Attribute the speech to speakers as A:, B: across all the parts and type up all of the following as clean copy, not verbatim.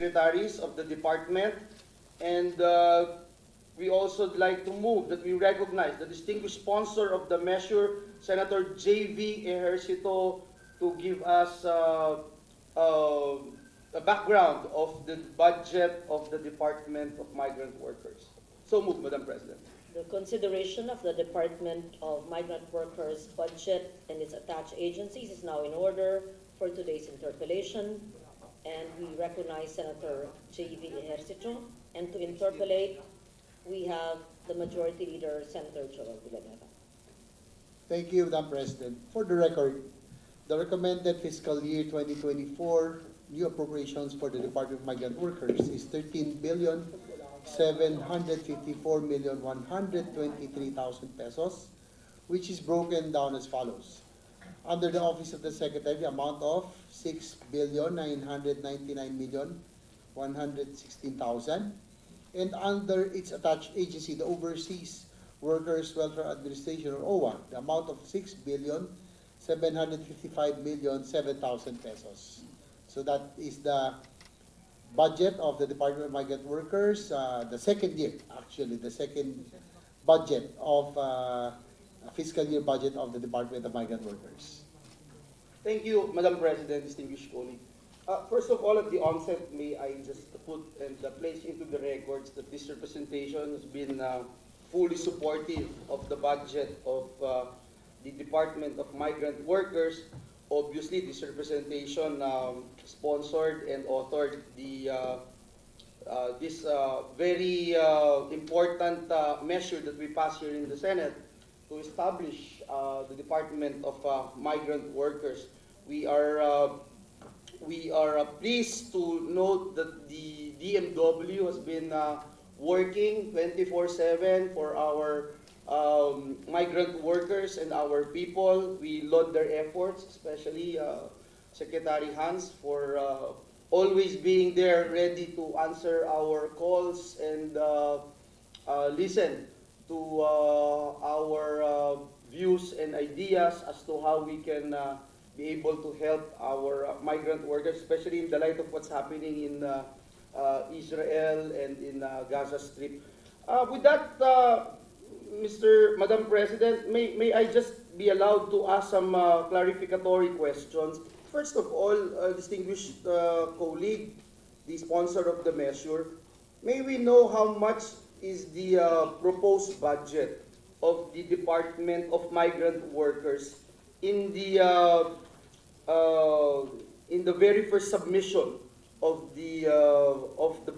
A: secretaries of the department, and we also like to move that we recognize the distinguished sponsor of the measure, Senator J.V. Ejercito, to give us a background of the budget of the Department of Migrant Workers. So moved, Madam President.
B: The consideration of the Department of Migrant Workers budget and its attached agencies is now in order for today's interpellation, and we recognize Senator J.V. Ejercito. And to interpellate, we have the Majority Leader, Senator Joel Villanueva.
C: Thank you, Madam President. For the record, the recommended fiscal year 2024 new appropriations for the Department of Migrant Workers is 13,754,123,000 pesos, which is broken down as follows. Under the Office of the Secretary, the amount of 6,999,116,000, and under its attached agency, the Overseas Workers Welfare Administration, or OWA, the amount of 6,755,007,000 pesos. So that is the budget of the Department of Migrant Workers, the second year, actually, the second budget of fiscal year budget of the Department of Migrant Workers.
A: Thank you, Madam President, distinguished colleague. First of all, at the onset, may I just put and place into the records that this representation has been fully supportive of the budget of the Department of Migrant Workers. Obviously, this representation sponsored and authored this very important measure that we passed here in the Senate to establish the Department of Migrant Workers. We are pleased to note that the DMW has been working 24/7 for our migrant workers and our people. We laud their efforts, especially Secretary Hans, for always being there ready to answer our calls and listen to our views and ideas as to how we can be able to help our migrant workers, especially in the light of what's happening in Israel and in Gaza Strip. With that, Madam President, may I just be allowed to ask some clarificatory questions? First of all, distinguished colleague, the sponsor of the measure, may we know how much is the proposed budget of the Department of Migrant Workers in the very first submission of the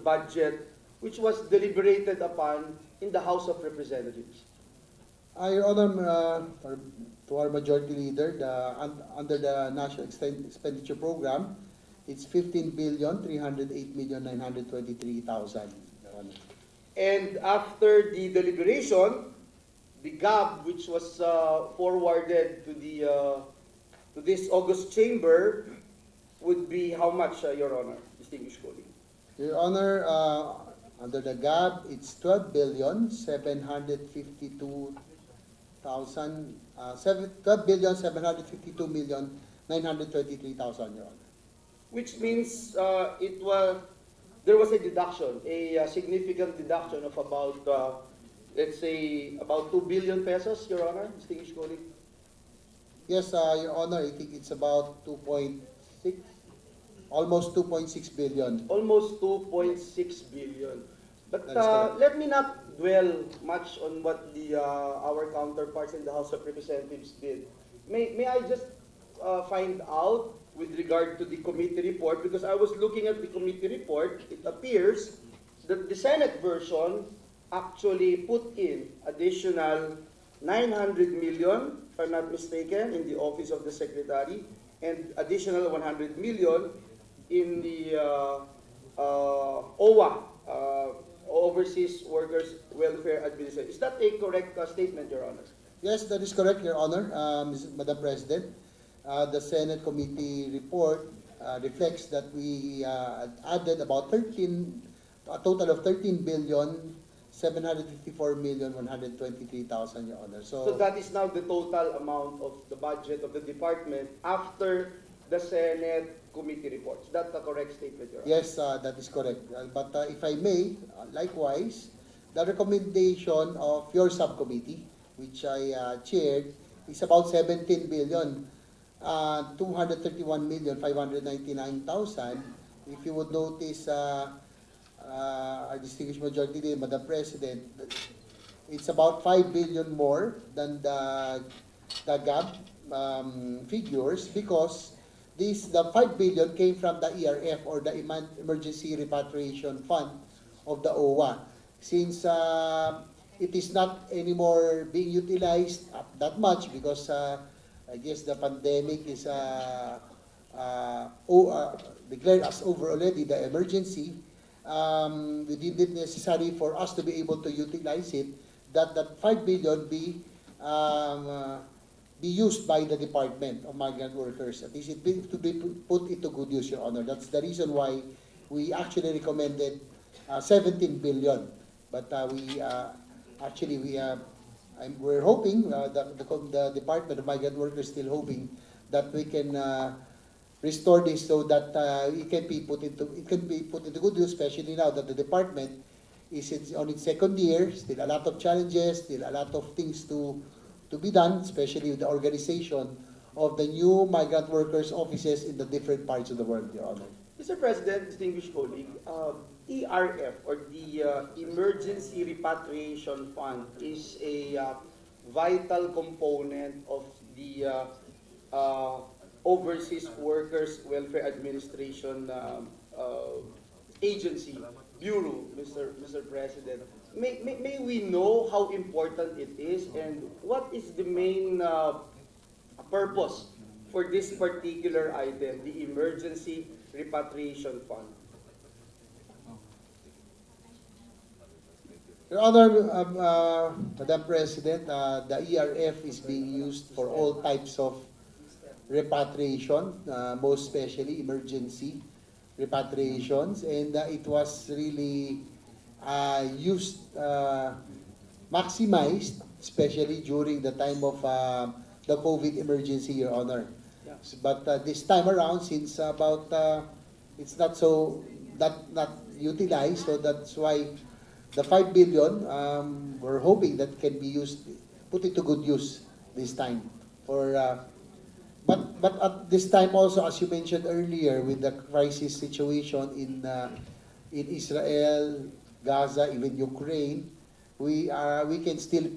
A: budget, which was deliberated upon in the House of Representatives?
C: Your Honor, to our Majority Leader, under the National Expenditure Program, it's 15,308,923,000, Your Honor.
A: And after the deliberation, the gap which was forwarded to this August chamber would be how much, Your Honor, distinguished colleague?
C: Your Honor, under the GAB, it's 12,752,923,000, Your Honor.
A: Which means there was a deduction, a significant deduction of about, let's say, about 2 billion pesos, Your Honor, distinguished colleague?
C: Yes, Your Honor, I think it's about 2.6, almost 2.6 billion.
A: Almost 2.6 billion. But let me not dwell much on what our counterparts in the House of Representatives did. May I just find out with regard to the committee report, because I was looking at the committee report, it appears that the Senate version actually put in additional 900 million, if I'm not mistaken, in the Office of the Secretary, and additional 100 million in the OWA, Overseas Workers Welfare Administration. Is that a correct statement, Your Honor?
C: Yes, that is correct, Your Honor, Madam President. The Senate committee report reflects that we added about a total of 13,754,123,000, Your Honor.
A: So that is now the total amount of the budget of the department after the Senate committee report. Is that the correct statement, Your Honor?
C: Yes, that is correct. But if I may, likewise, the recommendation of your subcommittee, which I chaired, is about 17 billion, 231,599,000. If you would notice, our distinguished majority leader, Madam President, it's about 5 billion more than the gap figures, because the 5 billion came from the ERF, or the Emergency Repatriation Fund of the OWA. Since it is not anymore being utilized that much, because I guess the pandemic is declared as over already, the emergency, we deemed it necessary for us to be able to utilize it, that 5 billion be used by the Department of Migrant Workers. At least it to be put into good use, Your Honor. That's the reason why we actually recommended 17 billion. But we're hoping, the Department of Migrant Workers still hoping that we can restore this, so that it can be put into good use, especially now that the department is on its second year. Still a lot of challenges, still a lot of things to be done, especially with the organization of the new migrant workers offices in the different parts of the world, Your Honor.
A: Mr. President, distinguished colleague, ERF, or the Emergency Repatriation Fund, is a vital component of the Overseas Workers Welfare Administration agency, bureau, Mr. President. May we know how important it is, and what is the main purpose for this particular item, the Emergency Repatriation Fund?
C: Your Honor, Madam President, the ERF is being used for all types of repatriation, most especially emergency repatriations, and it was really used, maximized, especially during the time of the COVID emergency, Your Honor.
A: Yeah.
C: But this time around, since it's not utilized, so that's why the 5 billion, we're hoping that can be used, put into good use this time. But at this time also, as you mentioned earlier, with the crisis situation in Israel, Gaza, even Ukraine, we can still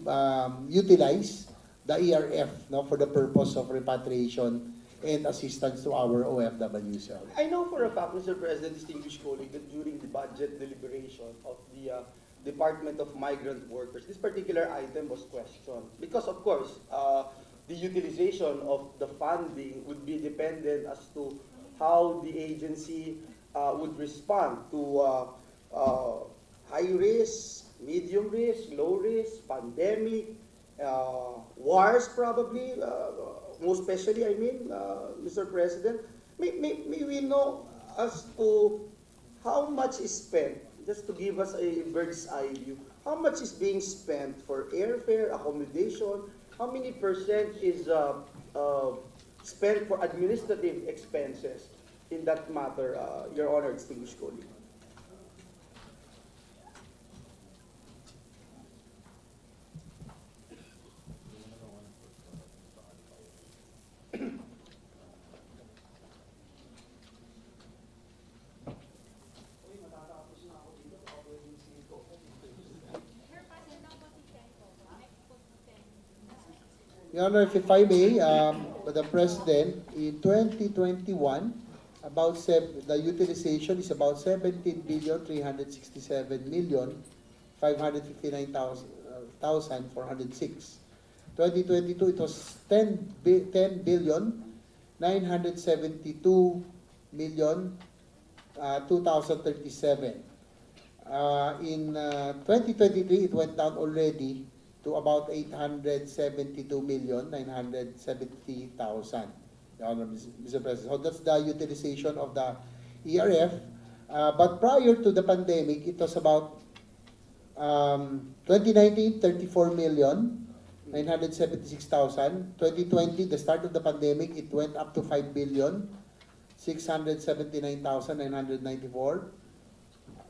C: utilize the ERF, no, for the purpose of repatriation and assistance to our OFWs.
A: I know for a fact, Mr. President, distinguished colleague, that during the budget deliberation of the Department of Migrant Workers, this particular item was questioned. Because, of course, the utilization of the funding would be dependent as to how the agency would respond to high risk, medium risk, low risk, pandemic, wars probably, most especially, Mr. President. May we know as to how much is spent, just to give us a bird's eye view, how much is being spent for airfare, accommodation, how many percent is spent for administrative expenses in that matter, Your Honor, distinguished colleague?
C: Your Honor, if I may, Madam President, in 2021, the utilization is about 17,367,559,406. 2022, it was 10,972,000,2,037. In 2023, it went down already to about 872,970,000, Mr. President. So that's the utilization of the ERF. But prior to the pandemic, it was about 2019, 34,976,000. 2020, the start of the pandemic, it went up to 5 billion. 679,994,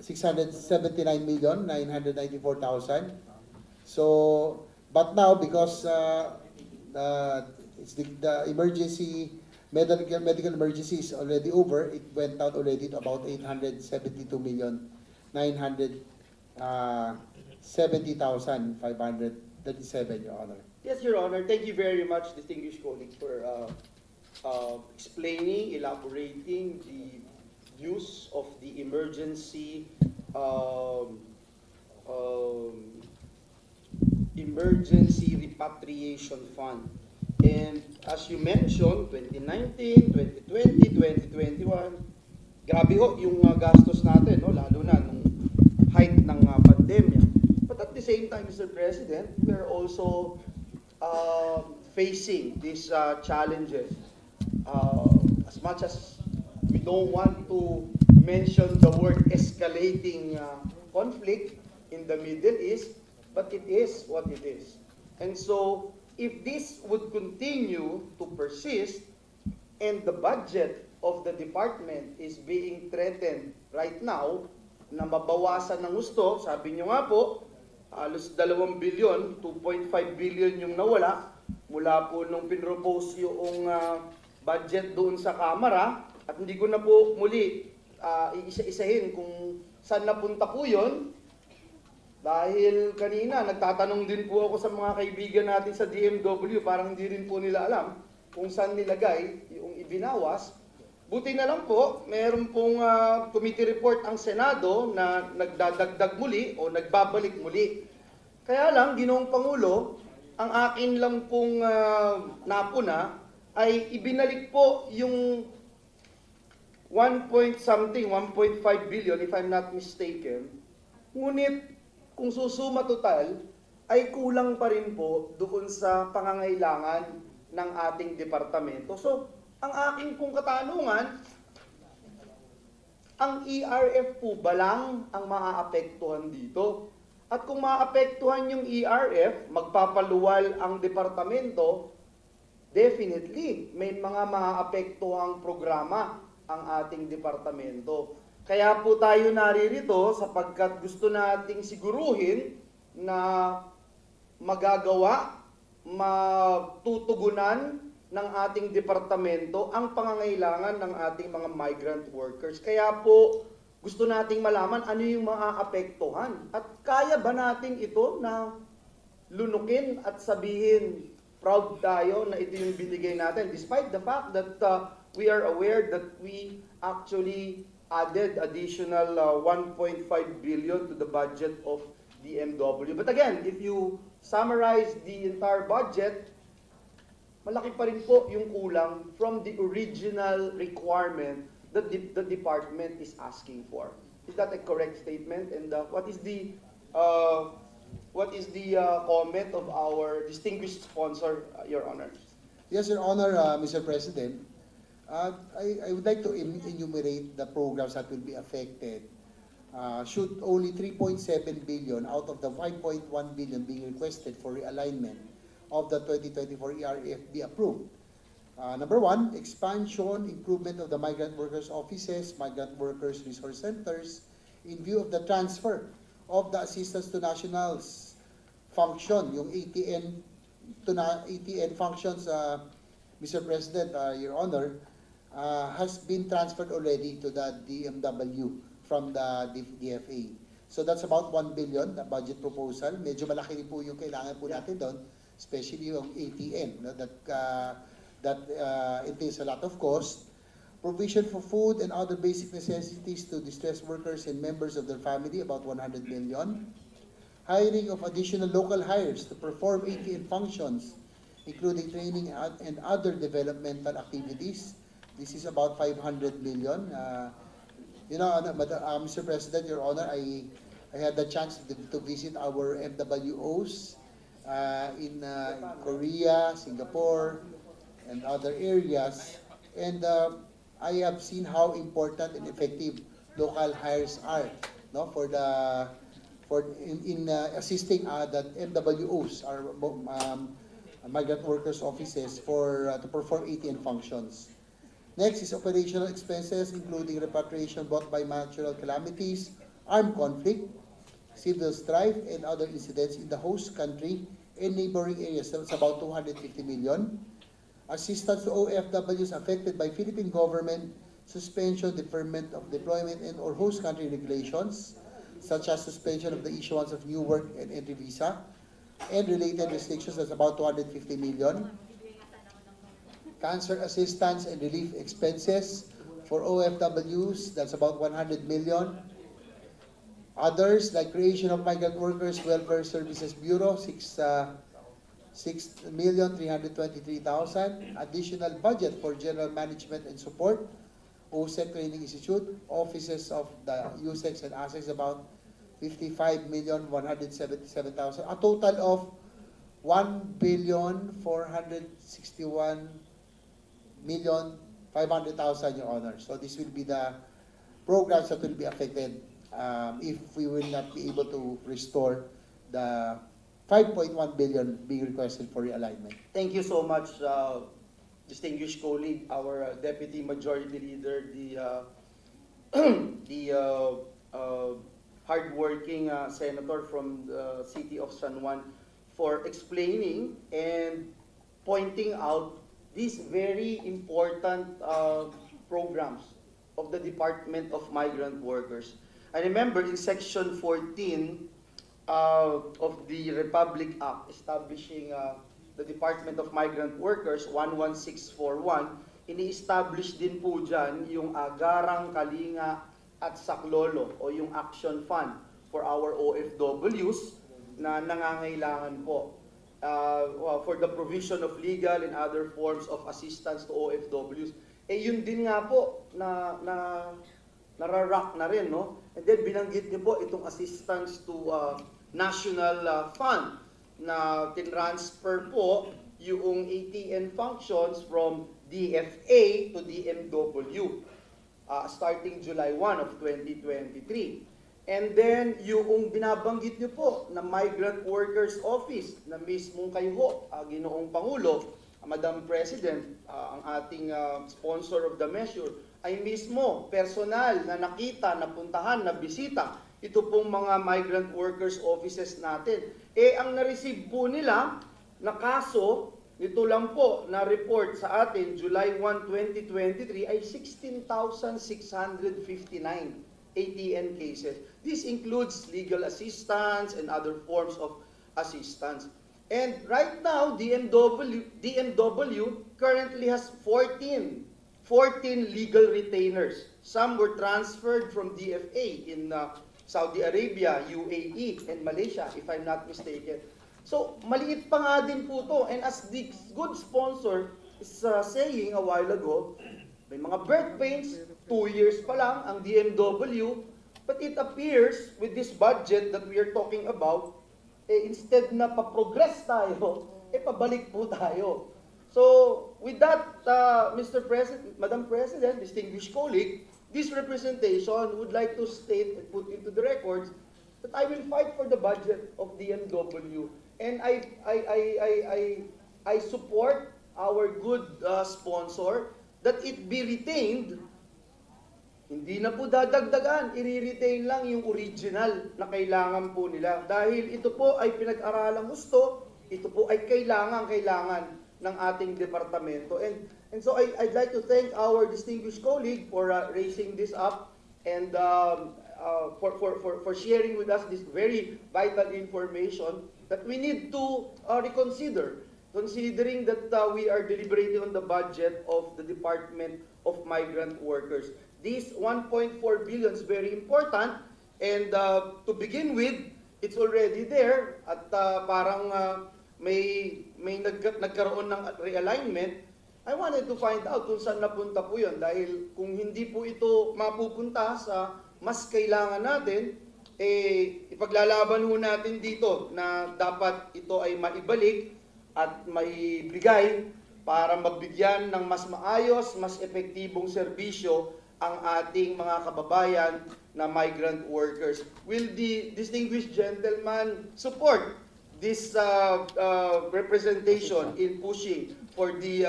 C: 679,994,000. So, but now because it's the emergency medical emergency is already over, it went down already to about 872,970,537, Your Honor.
A: Yes, Your Honor. Thank you very much, distinguished colleague, for explaining, elaborating the use of the emergency um, um, emergency repatriation fund. And as you mentioned, 2019, 2020, 2021, grabe ho yung gastos natin, no? Lalo na nung height ng pandemya. But at the same time, Mr. President, we are also facing these challenges. As much as we don't want to mention the word escalating conflict in the Middle East, but it is what it is. And so, if this would continue to persist and the budget of the department is being threatened right now, na mabawasan ng gusto, sabi nyo nga po, halos 2 bilyon, 2.5 billion yung nawala mula po nung pinropose yung budget doon sa Kamara, at hindi ko na po muli iisa-isahin kung saan napunta po yun. Dahil kanina, nagtatanong din po ako sa mga kaibigan natin sa DMW, parang hindi rin po nila alam kung saan nilagay yung ibinawas. Buti na lang po, meron pong committee report ang Senado na nagdadagdag muli o nagbabalik muli. Kaya lang, Ginoong Pangulo, ang akin lang pong napuna ay ibinalik po yung 1 point something, 1.5 billion if I'm not mistaken. Ngunit, kung susuma total, ay kulang pa rin po doon sa pangangailangan ng ating departamento. So, ang aking pong katanungan, ang ERF po ba lang ang maaapektuhan dito? At kung maaapektuhan yung ERF, magpapaluwal ang departamento, definitely, may mga maaapektuhang programa ang ating departamento. Kaya po tayo naririto sapagkat gusto nating siguruhin na magagawa, matutugunan ng ating departamento ang pangangailangan ng ating mga migrant workers. Kaya po gusto nating malaman ano yung maaapektuhan. At kaya ba natin ito na lunukin at sabihin proud tayo na ito yung binigay natin despite the fact that we are aware that we actually added additional 1.5 billion to the budget of DMW. But again, if you summarize the entire budget, malaki pa rin po yung kulang from the original requirement that the department is asking for. Is that a correct statement? And what is the comment of our distinguished sponsor, Your Honor?
C: Yes, Your Honor, Mr. President. I would like to enumerate the programs that will be affected. Should only 3.7 billion out of the 5.1 billion being requested for realignment of the 2024 ERF be approved. Number one, expansion, improvement of the migrant workers offices, migrant workers resource centers, in view of the transfer of the assistance to nationals function, yung ATN functions, Mr. President, Your Honor, has been transferred already to the DMW from the DFA. So that's about 1 billion, the budget proposal. Medyo malaki rin po yung kailangan po natin doon, especially yung ATN, no, that entails a lot of cost. Provision for food and other basic necessities to distressed workers and members of their family, about 100 million. Hiring of additional local hires to perform ATN functions, including training and other developmental activities. This is about 500 million. Mr. President, Your Honor, I had the chance to visit our MWOs in Korea, Singapore, and other areas, and I have seen how important and effective local hires are, no, in assisting the MWOs, our migrant workers offices, to perform ATN functions. Next is operational expenses, including repatriation brought by natural calamities, armed conflict, civil strife, and other incidents in the host country and neighboring areas. That's about 250 million. Assistance to OFWs affected by Philippine government suspension, deferment of deployment and or host country regulations, such as suspension of the issuance of new work and entry visa, and related restrictions. That's about 250 million. Cancer assistance and relief expenses for OFWs, that's about 100 million. Others, like creation of Migrant Workers Welfare Services Bureau, 6,323,000. Additional budget for general management and support, OSEC Training Institute, offices of the USEX and ASEX, about 55,177,000. A total of 1,461,500,000, Your Honor. So this will be the programs that will be affected if we will not be able to restore the 5.1 billion being requested for realignment.
A: Thank you so much, distinguished colleague, our Deputy Majority Leader, the hardworking senator from the city of San Juan, for explaining and pointing out these very important programs of the Department of Migrant Workers. I remember in Section 14 of the Republic Act establishing the Department of Migrant Workers, 11641, ini-establish din po dyan yung Garang, Kalinga at Saklolo o yung Action Fund for our OFWs na nangangailangan po for the provision of legal and other forms of assistance to OFWs. Eh yun din nga po na nararak na rin, no? And then binanggit niyo po itong assistance to national fund na tinransfer po yung ATN functions from DFA to DMW starting July 1 of 2023. And then yung binabanggit niyo po na Migrant Workers Office na mismong kayo, Ginoong Pangulo, Madam President, ang ating sponsor of the measure, ay mismo personal na nakita, napuntahan, na bisita ito pong mga migrant workers offices natin. Eh, ang na-receive po nila na kaso, ito lang po na report sa atin, July 1, 2023, ay 16,659 ATN cases. This includes legal assistance and other forms of assistance. And right now, DMW currently has 14 legal retainers. Some were transferred from DFA in Saudi Arabia, UAE, and Malaysia, if I'm not mistaken. So, maliit pa nga din po to. And as the good sponsor is saying a while ago, may mga birth pains, 2 years pa lang ang DMW, but it appears with this budget that we are talking about, instead na pa-progress tayo, pabalik po tayo. So, with that, Mr. President, Madam President, distinguished colleague, this representation would like to state and put into the records that I will fight for the budget of DMW. And I support our good sponsor that it be retained. Hindi na po dadagdagan, i-retain lang yung original na kailangan po nila. Dahil ito po ay pinag-aralang gusto, ito po ay kailangan ng ating departamento. And so I'd like to thank our distinguished colleague for raising this up and for sharing with us this very vital information that we need to reconsider, considering that we are deliberating on the budget of the Department of Migrant Workers. This 1.4 billion is very important, and to begin with, it's already there at parang may nagkaroon ng realignment. I wanted to find out kung saan napunta po yun, dahil kung hindi po ito mapupunta sa mas kailangan natin, ipaglalaban ho natin dito na dapat ito ay maibalik at maibigay para mabigyan ng mas maayos, mas epektibong serbisyo ang ating mga kababayan na migrant workers. Will the distinguished gentleman support this representation in pushing for the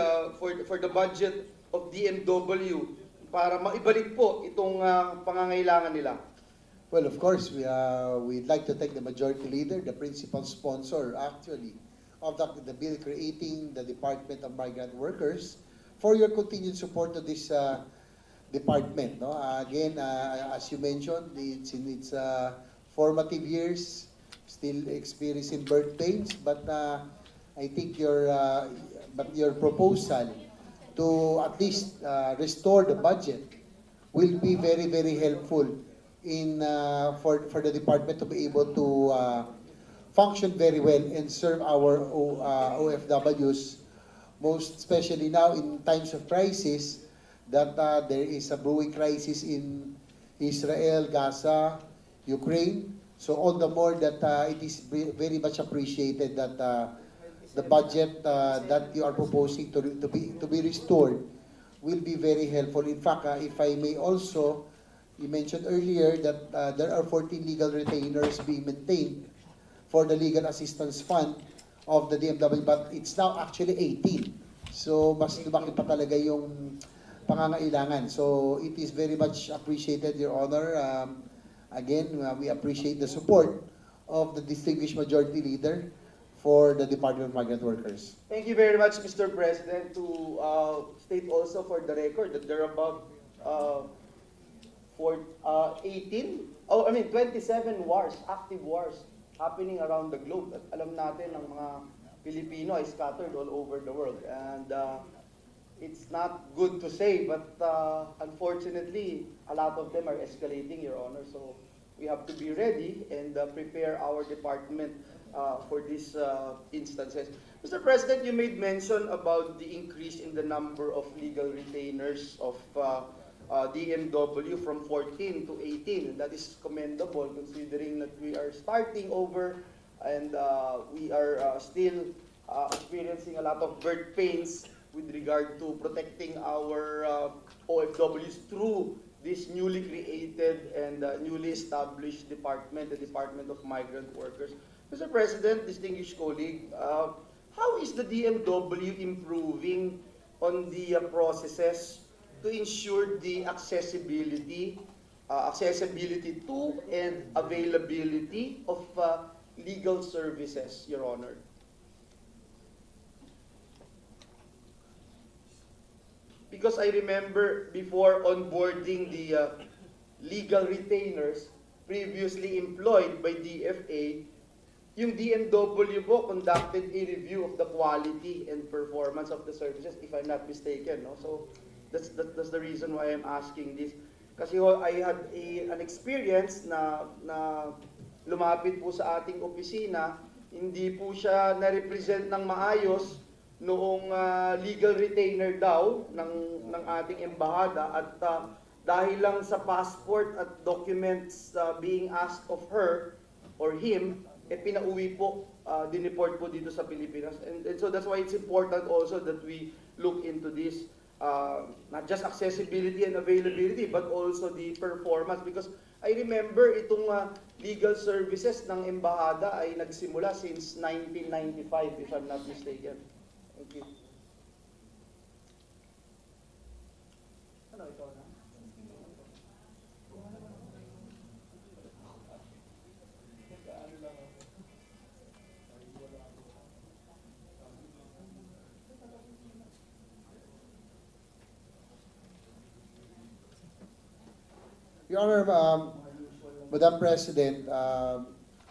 A: budget of DMW para maibalik po itong pangangailangan nila?
C: Well, of course, we'd like to thank the majority leader, the principal sponsor, actually, of the bill creating the Department of Migrant Workers, for your continued support to this department. No? Again, as you mentioned, it's in its formative years, still experiencing birth pains, but I think your proposal to at least restore the budget will be very, very helpful in for the department to be able to function very well and serve our OFWs, most especially now in times of crisis, that there is a brewing crisis in Israel, Gaza, Ukraine. So all the more that it is very much appreciated that the budget that you are proposing to be restored will be very helpful. In fact, if I may also, you mentioned earlier that there are 14 legal retainers being maintained for the legal assistance fund of the DMW, but it's now actually 18. So mas lumaki pa talaga yung pangangailangan. So it is very much appreciated, Your Honor. Again, we appreciate the support of the distinguished majority leader for the Department of Migrant Workers.
A: Thank you very much, Mr. President, to state also for the record that there are about 27 wars, active wars, happening around the globe. At alam natin ang mga Pilipino ay scattered all over the world. And it's not good to say, but unfortunately, a lot of them are escalating, Your Honor. So we have to be ready and prepare our department for these instances. Mr. President, you made mention about the increase in the number of legal retainers of DMW from 14 to 18. And that is commendable considering that we are starting over and we are still experiencing a lot of birth pains with regard to protecting our OFWs through this newly created and newly established department, the Department of Migrant Workers. Mr. President, distinguished colleague, how is the DMW improving on the processes to ensure the accessibility to and availability of legal services, Your Honor? Because I remember before onboarding the legal retainers previously employed by DFA, yung DMW po conducted a review of the quality and performance of the services, if I'm not mistaken. No? So that's the reason why I'm asking this. Kasi I had an experience na lumapit po sa ating opisina, hindi po siya na-represent ng maayos noong legal retainer daw ng ating embahada at dahil lang sa passport at documents being asked of her or him, pinauwi po, dineport po dito sa Pilipinas. And so that's why it's important also that we look into this, not just accessibility and availability, but also the performance. Because I remember itong legal services ng embahada ay nagsimula since 1995, if I'm not mistaken. Thank you. Ano ito na?
C: Your Honor, Madam President,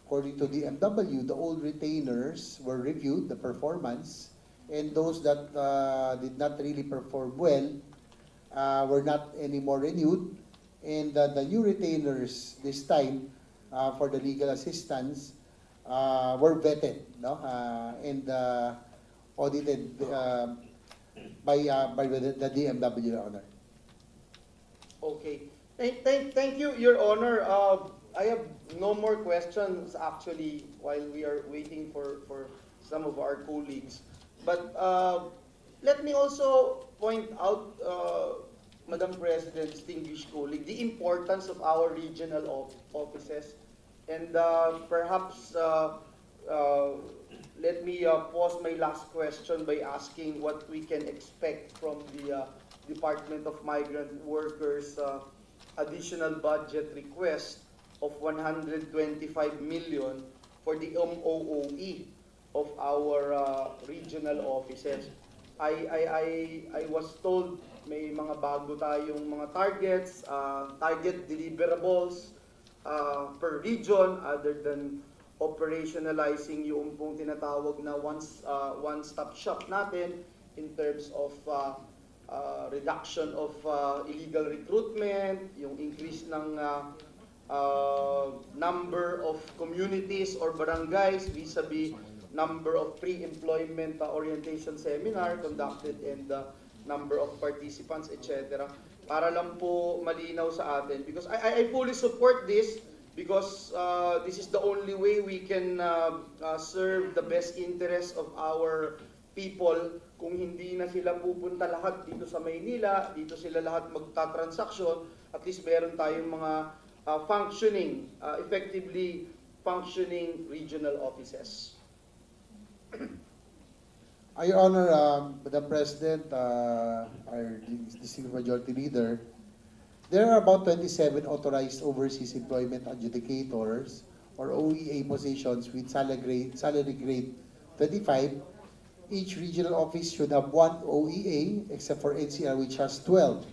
C: according to the MW, the old retainers were reviewed, the performance, and those that did not really perform well were not anymore renewed. And the new retainers this time for the legal assistance were vetted, no? And audited by the DMW, Your Honor.
A: Okay. Thank you, Your Honor. I have no more questions actually while we are waiting for some of our colleagues. But let me also point out, Madam President, distinguished colleague, the importance of our regional offices. And perhaps let me pause my last question by asking what we can expect from the Department of Migrant Workers additional budget request of 125 million for the MOOE of our regional offices. I was told may mga bago tayong mga targets, target deliverables per region other than operationalizing yung pong tinatawag na one-stop shop natin in terms of reduction of illegal recruitment, yung increase ng number of communities or barangays vis-a-vis number of pre-employment orientation seminar conducted and the number of participants, etc. Para lang po malinaw sa atin. Because I fully support this because this is the only way we can serve the best interest of our people. Kung hindi na sila pupunta lahat dito sa Maynila, dito sila lahat magta-transaksyon, at least meron tayong mga functioning, effectively functioning regional offices.
C: Your Honor, Madam President, our Distinguished Majority Leader, there are about 27 authorized overseas employment adjudicators or OEA positions with salary grade 25. Each regional office should have one OEA except for NCR, which has 12.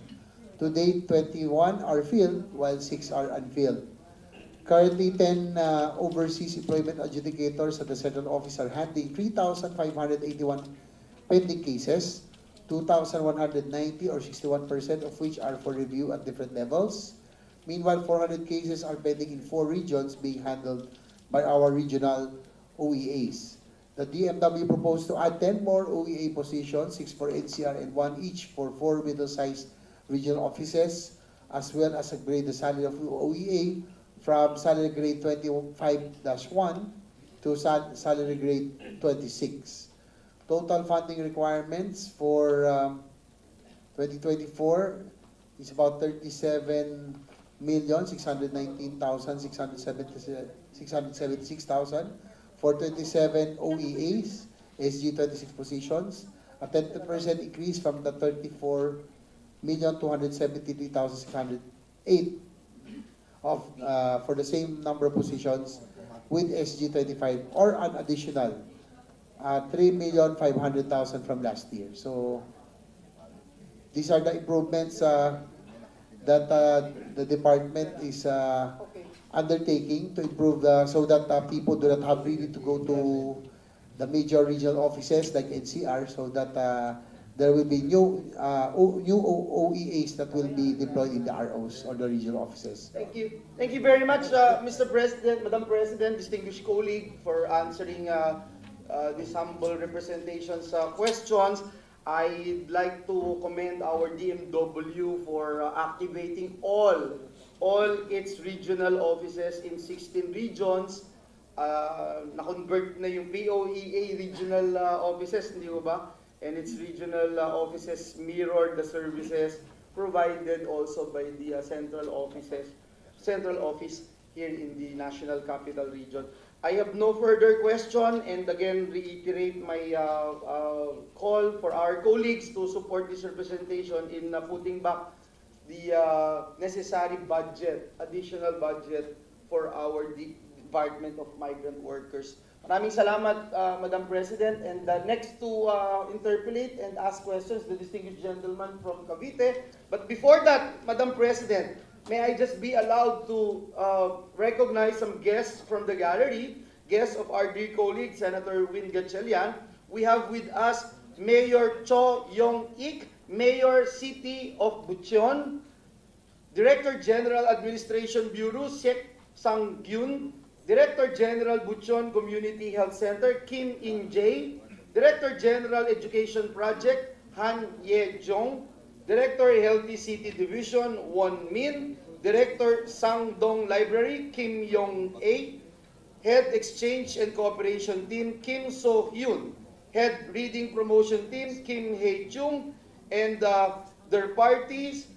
C: To date, 21 are filled while 6 are unfilled. Currently, 10 overseas employment adjudicators at the central office are handling 3,581 pending cases, 2,190 or 61% of which are for review at different levels. Meanwhile, 400 cases are pending in 4 regions being handled by our regional OEAs. The DMW proposed to add 10 more OEA positions, 6 for NCR and 1 each for 4 middle-sized regional offices, as well as upgrade the salary of OEA from salary grade 25-1 to salary grade 26. Total funding requirements for 2024 is about 37,619,676,000 for 27 OEAs, SG 26 positions, a 10% increase from the 34,273,608 of for the same number of positions with SG 25, or an additional 3,500,000 from last year. So these are the improvements that the department is undertaking to improve so that people do not have really to go to the major regional offices like NCR, so that there will be new OEAs that will be deployed in the ROs or the regional offices.
A: Thank you. Thank you very much, Mr. President, Madam President, distinguished colleague, for answering these humble representations questions. I'd like to commend our DMW for activating all its regional offices in 16 regions. Na-convert na yung POEA regional offices, hindi ba? And its regional offices mirror the services provided also by the central office here in the National Capital Region. I have no further question, and again reiterate my call for our colleagues to support this representation in putting back the necessary budget, additional budget for our Department of Migrant Workers. Maraming salamat, Madam President. And next to interpolate and ask questions, the distinguished gentleman from Cavite. But before that, Madam President, may I just be allowed to recognize some guests from the gallery, guests of our dear colleague, Senator Win Gatchalian. We have with us Mayor Cho Yong-ik, Mayor City of Bucheon, Director General Administration Bureau, Sek Sang-gyun, Director General Bucheon Community Health Center, Kim In-jae, Director General Education Project, Han Ye-jong, Director Healthy City Division, Won Min, Director Sang-dong Library, Kim Yong-a, Head Exchange and Cooperation Team, Kim So-hyun, Head Reading Promotion Team, Kim Hae-chung, and their parties,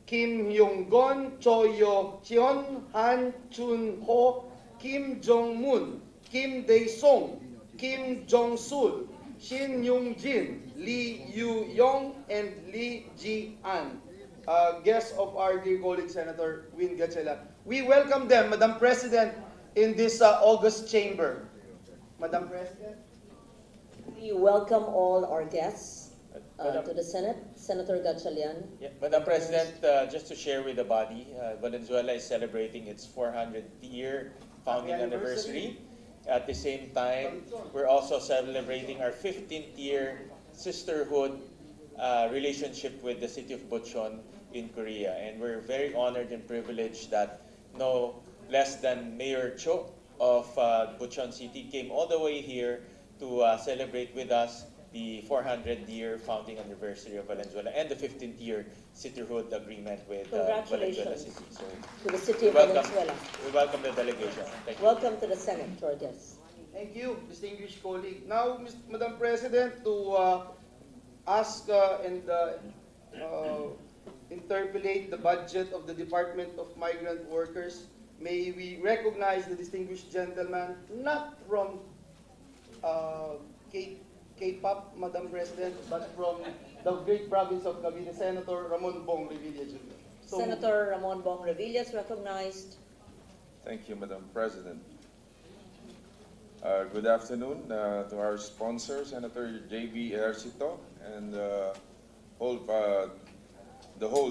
A: Kim Yong-gon, Cho Yo-cheon, Han Chun-ho, Kim Jong-moon, Kim Dae-song, Kim Jong-sul, Shin Yung Jin, Lee Yu Yong, and Lee Ji An. Guests of our dear colleague Senator Win Gatchela. We welcome them, Madam President, in this August chamber. Madam President.
B: We welcome all our guests
D: Madam-
B: to the Senate. Senator Gatchalian.
D: Yeah, Madam President, just to share with the body, Valenzuela is celebrating its 400th year founding
A: Happy
D: anniversary. At the same time, we're also celebrating our 15th year sisterhood relationship with the city of Bucheon in Korea. And we're very honored and privileged that no less than Mayor Cho of Bucheon City came all the way here to celebrate with us the 400-year founding anniversary of Valenzuela and the 15th year sisterhood agreement with Valenzuela
B: Congratulations
D: City. So
B: to the city of
D: welcome,
B: Valenzuela.
D: we welcome the delegation. Thank you.
B: Welcome to the Senate, to our guests.
A: Thank you, distinguished colleague. Now, Madam President, to ask and interpolate the budget of the Department of Migrant Workers, may we recognize the distinguished gentleman, not from K-pop, Madam President, but from the great province of Cavite, Senator Ramon Bong Revilla Jr. So,
B: Senator Ramon Bong Revilla is recognized.
E: Thank you, Madam President. Good afternoon to our sponsor, Senator J.B. Ercito, and the whole